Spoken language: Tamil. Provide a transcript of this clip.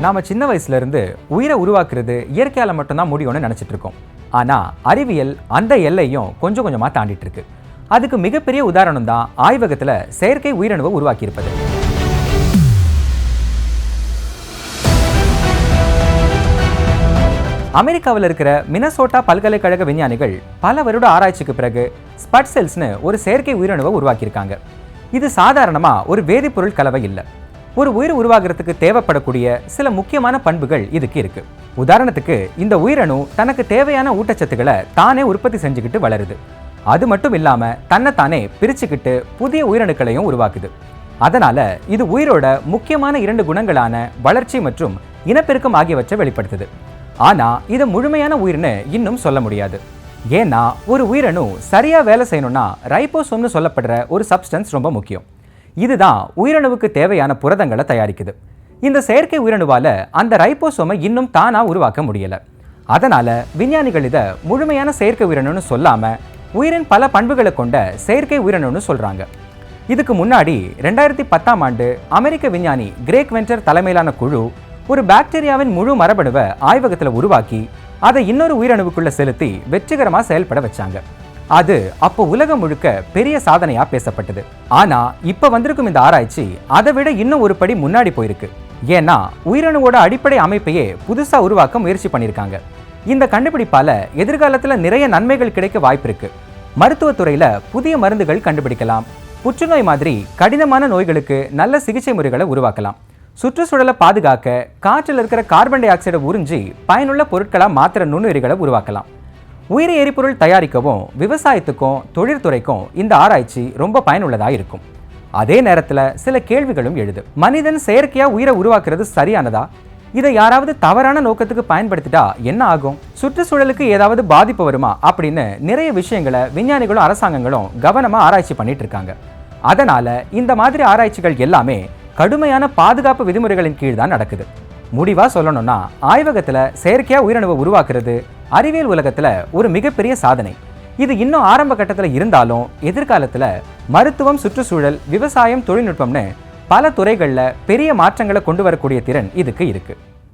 நாம சின்ன வயசுல இருந்து உயிரை உருவாக்குறது இயற்கையால மட்டும்தான் முடியும்னு நினைச்சிட்டு இருக்கோம். ஆனா அறிவியல் அந்த எல்லையும் கொஞ்சம் கொஞ்சமா தாண்டிட்டு இருக்கு. அதுக்கு மிகப்பெரிய உதாரணம் தான் ஆய்வகத்துல செயற்கை உயிரணுவை உருவாக்கி இருப்பது. அமெரிக்காவில் இருக்கிற மினசோட்டா பல்கலைக்கழக விஞ்ஞானிகள் பல வருட ஆராய்ச்சிக்கு பிறகு ஸ்பட் செல்ஸ்னு ஒரு செயற்கை உயிரணுவை உருவாக்கியிருக்காங்க. இது சாதாரணமா ஒரு வேதிப்பொருள் கலவை இல்லை. ஒரு உயிர் உருவாகிறதுக்கு தேவைப்படக்கூடிய சில முக்கியமான பண்புகள் இதுக்கு இருக்கு. உதாரணத்துக்கு இந்த உயிரணு தனக்கு தேவையான ஊட்டச்சத்துக்களை தானே உற்பத்தி செஞ்சுக்கிட்டு வளருது. அது மட்டும் இல்லாம தன்னைத்தானே பிரிச்சுக்கிட்டு புதிய உயிரணுக்களையும் உருவாக்குது. அதனால இது உயிரோட முக்கியமான 2 குணங்களான வளர்ச்சி மற்றும் இனப்பெருக்கம் ஆகியவற்றை வெளிப்படுத்துது. ஆனா இதை முழுமையான உயிர்னு இன்னும் சொல்ல முடியாது. ஏன்னா ஒரு உயிரணு சரியா வேலை செய்யணும்னா ரைபோசோம்னு சொல்லப்படுற ஒரு சப்ஸ்டன்ஸ் ரொம்ப முக்கியம். இதுதான் உயிரணுவுக்கு தேவையான புரதங்களை தயாரிக்குது. இந்த செயற்கை உயிரணுவால அந்த ரைபோசோமை இன்னும் தானா உருவாக்க முடியல. அதனால விஞ்ஞானிகள் இதை முழுமையான செயற்கை உயிரணுன்னு சொல்லாம உயிரின் பல பண்புகளை கொண்ட செயற்கை உயிரணுன்னு சொல்றாங்க. இதுக்கு முன்னாடி 2010ஆம் ஆண்டு அமெரிக்க விஞ்ஞானி கிரேக் வென்டர் தலைமையிலான குழு ஒரு பாக்டீரியாவின் முழு மரபணுவை ஆய்வகத்தில் உருவாக்கி அதை இன்னொரு உயிரணுவுக்குள்ள செலுத்தி வெற்றிகரமாக செயல்பட வச்சாங்க. அது அப்போ உலகம் முழுக்க பெரிய சாதனையா பேசப்பட்டது. ஆனா இப்ப வந்திருக்கும் இந்த ஆராய்ச்சி அதை விட இன்னும் ஒரு படி முன்னாடி போயிருக்கு. ஏன்னா உயிரணுவோட அடிப்படை அமைப்பையே புதுசா உருவாக்க முயற்சி பண்ணியிருக்காங்க. இந்த கண்டுபிடிப்பால எதிர்காலத்துல நிறைய நன்மைகள் கிடைக்க வாய்ப்பு இருக்கு. மருத்துவத்துறையில புதிய மருந்துகள் கண்டுபிடிக்கலாம். புற்றுநோய் மாதிரி கடினமான நோய்களுக்கு நல்ல சிகிச்சை முறைகளை உருவாக்கலாம். சுற்றுச்சூழலை பாதுகாக்க காற்றில் இருக்கிற கார்பன் டை ஆக்சைடை உறிஞ்சி பயனுள்ள பொருட்களாக மாத்திர நுண்ணுயிரிகளை உருவாக்கலாம். உயிரி எரிபொருள் தயாரிக்கவும் விவசாயத்துக்கும் தொழிற்துறைக்கும் இந்த ஆராய்ச்சி ரொம்ப பயனுள்ளதாக இருக்கும். அதே நேரத்தில் சில கேள்விகளும் எழுது. மனிதன் செயற்கையா உயிரை உருவாக்குறது சரியானதா? இதை யாராவது தவறான நோக்கத்துக்கு பயன்படுத்திட்டா என்ன ஆகும்? சுற்றுச்சூழலுக்கு ஏதாவது பாதிப்பு வருமா அப்படின்னு நிறைய விஷயங்களை விஞ்ஞானிகளும் அரசாங்கங்களும் கவனமா ஆராய்ச்சி பண்ணிட்டு இருக்காங்க. அதனால இந்த மாதிரி ஆராய்ச்சிகள் எல்லாமே கடுமையான பாதுகாப்பு விதிமுறைகளின் கீழ் தான் நடக்குது. முடிவா சொல்லணும்னா ஆய்வகத்துல செயற்கையா உயிரணுவை உருவாக்குறது அறிவியல் உலகத்துல ஒரு மிகப்பெரிய சாதனை. இது இன்னும் ஆரம்ப கட்டத்துல இருந்தாலும் எதிர்காலத்துல மருத்துவம், சுற்றுச்சூழல், விவசாயம், தொழில்நுட்பம்னு பல துறைகள்ல பெரிய மாற்றங்களை கொண்டு வரக்கூடிய திறன் இதுக்கு இருக்கு.